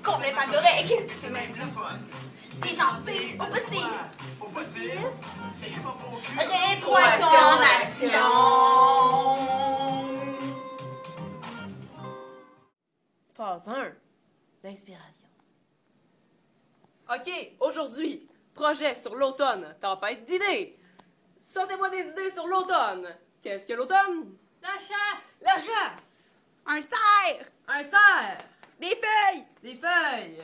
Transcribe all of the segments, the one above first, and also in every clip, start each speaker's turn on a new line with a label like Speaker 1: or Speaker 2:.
Speaker 1: Complètement correct. C'est même le fun. Déjanté au possible. Au possible. Rétroaction en action.
Speaker 2: Phase 1. L'inspiration. OK, aujourd'hui, projet sur l'automne, tempête d'idées. Sortez-moi des idées sur l'automne. Qu'est-ce que l'automne?
Speaker 3: La chasse!
Speaker 2: La chasse!
Speaker 1: Un cerf.
Speaker 2: Un cerf!
Speaker 1: Des feuilles.
Speaker 2: Des feuilles!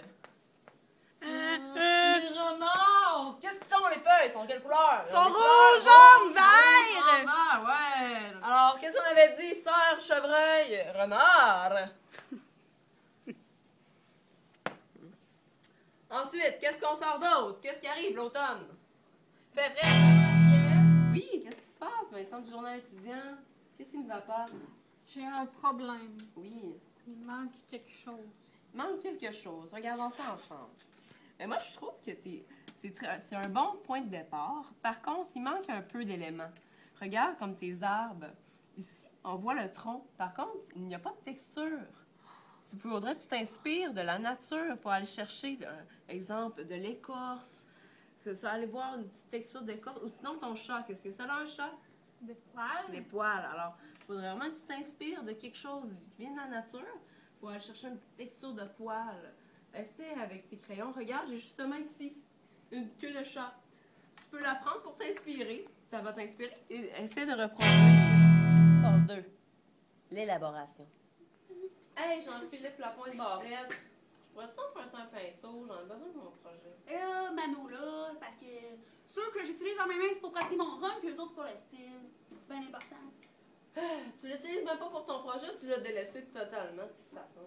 Speaker 3: Des renards!
Speaker 2: Qu'est-ce que sont les feuilles? Ils sont de quelle couleur?
Speaker 1: Sont rouges, jaunes, verts.
Speaker 2: Ah, ouais! Alors, qu'est-ce qu'on avait dit? Cerf, chevreuil, renard! Ensuite, qu'est-ce qu'on sort d'autre? Qu'est-ce qui arrive l'automne? Fait frais! Oui, qu'est-ce qui se passe, Vincent, du journal étudiant? Qu'est-ce qui ne va pas?
Speaker 3: J'ai un problème.
Speaker 2: Oui,
Speaker 3: Il manque quelque chose.
Speaker 2: il manque quelque chose. Regardons ça ensemble. Mais moi, je trouve que c'est un bon point de départ. Par contre, il manque un peu d'éléments. Regarde comme tes arbres. Ici, on voit le tronc. Par contre, il n'y a pas de texture. Il faudrait que tu t'inspires de la nature pour aller chercher, exemple, de l'écorce. Que tu vas aller voir une petite texture d'écorce. Ou sinon, ton chat, qu'est-ce que ça a un chat?
Speaker 3: Des poils?
Speaker 2: Des poils. Alors, il faudrait vraiment que tu t'inspires de quelque chose qui vient de la nature pour aller chercher une petite texture de poils. Essaie avec tes crayons. Regarde, j'ai justement ici une queue de chat. Tu peux la prendre pour t'inspirer. Ça va t'inspirer. Et essaie de reproduire. Phase 2. L'élaboration. Hey, Jean-Philippe Lapointe Barrette. Je pourrais t'emprunter un pinceau? J'en ai besoin de mon projet.
Speaker 1: Mano, là, c'est parce que ceux que j'utilise dans mes mains, c'est pour pratiquer mon drum, puis eux autres, c'est pour le style. C'est bien important.
Speaker 2: Tu l'utilises même pas pour ton projet, tu l'as délaissé totalement, de toute façon.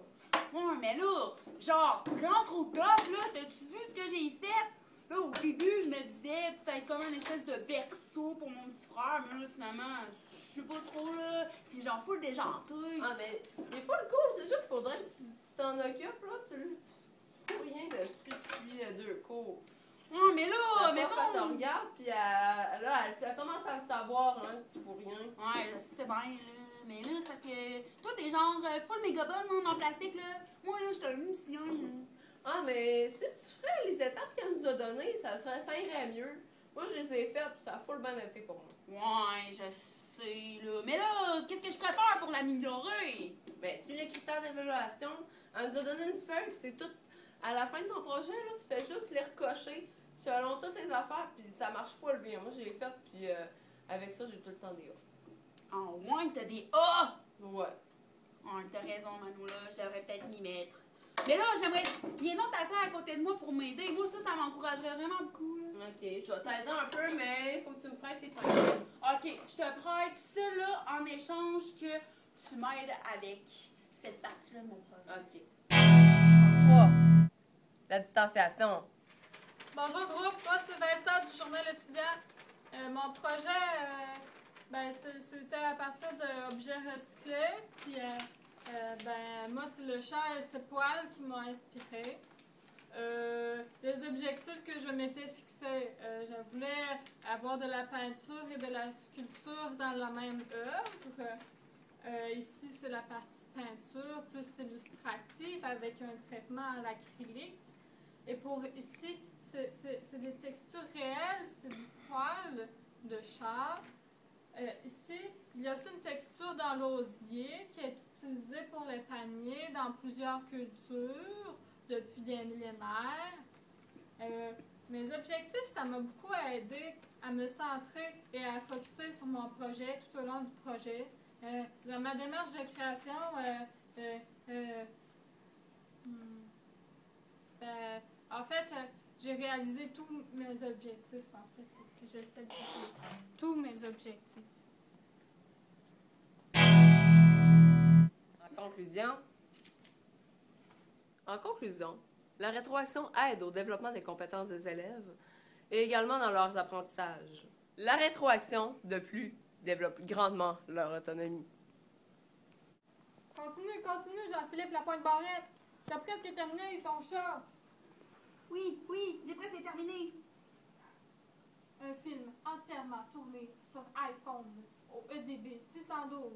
Speaker 1: Ouais, mais là, genre, quand trop tough, là, t'as-tu vu ce que j'ai fait? Là, au début, je me disais que ça allait être comme une espèce de berceau pour mon petit frère, mais là, finalement, je sais pas trop, là, c'est genre full déjanté.
Speaker 2: Ah, mais des fois, le cours, c'est juste qu'il faudrait que tu t'en occupes, là. Tu fais rien de spécifier deux cours.
Speaker 1: Ouais, mais là,
Speaker 2: Elle te
Speaker 1: mettons...
Speaker 2: regarde, puis elle commence à le savoir, hein, que tu fous rien.
Speaker 1: Ouais, je sais bien, là. Mais là, c'est parce que toi, t'es genre full méga bonne en plastique, là. Moi, là, je suis un musicien, là.
Speaker 2: Ah, mais si tu ferais les étapes qu'elle nous a données, ça irait mieux. Moi, je les ai faites, puis ça a full bien été pour moi.
Speaker 1: Ouais, je sais, là. Mais là, qu'est-ce que je prépare pour l'améliorer?
Speaker 2: Ben, sur les critères d'évaluation, elle nous a donné une feuille, puis c'est tout. À la fin de ton projet, là, tu fais juste les recocher selon toutes tes affaires, puis ça marche full bien. Moi, j'ai fait, puis avec ça, j'ai tout le temps des A.
Speaker 1: En moins, t'as des A!
Speaker 2: Ouais.
Speaker 1: Oh, t'as raison, Mano, là. Je devrais peut-être m'y mettre. Mais là, j'aimerais bien non t'asseoir à côté de moi pour m'aider. Moi, ça m'encouragerait vraiment beaucoup, là.
Speaker 2: OK, je vais t'aider un peu, mais il faut que tu me prêtes tes points.
Speaker 1: OK, je te prête ça, là, en échange que tu m'aides avec cette partie-là de mon projet.
Speaker 2: OK. Phase 3. La distanciation.
Speaker 3: Bonjour groupe, moi c'est Vincent du journal étudiant. Mon projet, c'était à partir d'objets recyclés. Puis, moi c'est le chat et ses poils qui m'ont inspiré. Les objectifs que je m'étais fixés, je voulais avoir de la peinture et de la sculpture dans la même œuvre. Ici c'est la partie peinture plus illustrative avec un traitement à l'acrylique. Et pour ici, c'est des textures réelles, c'est du poil de chat. Ici, il y a aussi une texture dans l'osier qui est utilisée pour les paniers dans plusieurs cultures depuis des millénaires. Mes objectifs, ça m'a beaucoup aidé à me centrer et à focusser sur mon projet tout au long du projet. Dans ma démarche de création, en fait, j'ai réalisé tous mes objectifs. En fait, c'est ce que j'essaie de dire. Tous mes objectifs.
Speaker 2: En conclusion, la rétroaction aide au développement des compétences des élèves et également dans leurs apprentissages. La rétroaction, de plus, développe grandement leur autonomie.
Speaker 3: Continue, Jean-Philippe Lapointe Barrette. T'as presque terminé ton chat.
Speaker 1: Oui, j'ai presque terminé.
Speaker 3: Un film entièrement tourné sur iPhone au EDB 612.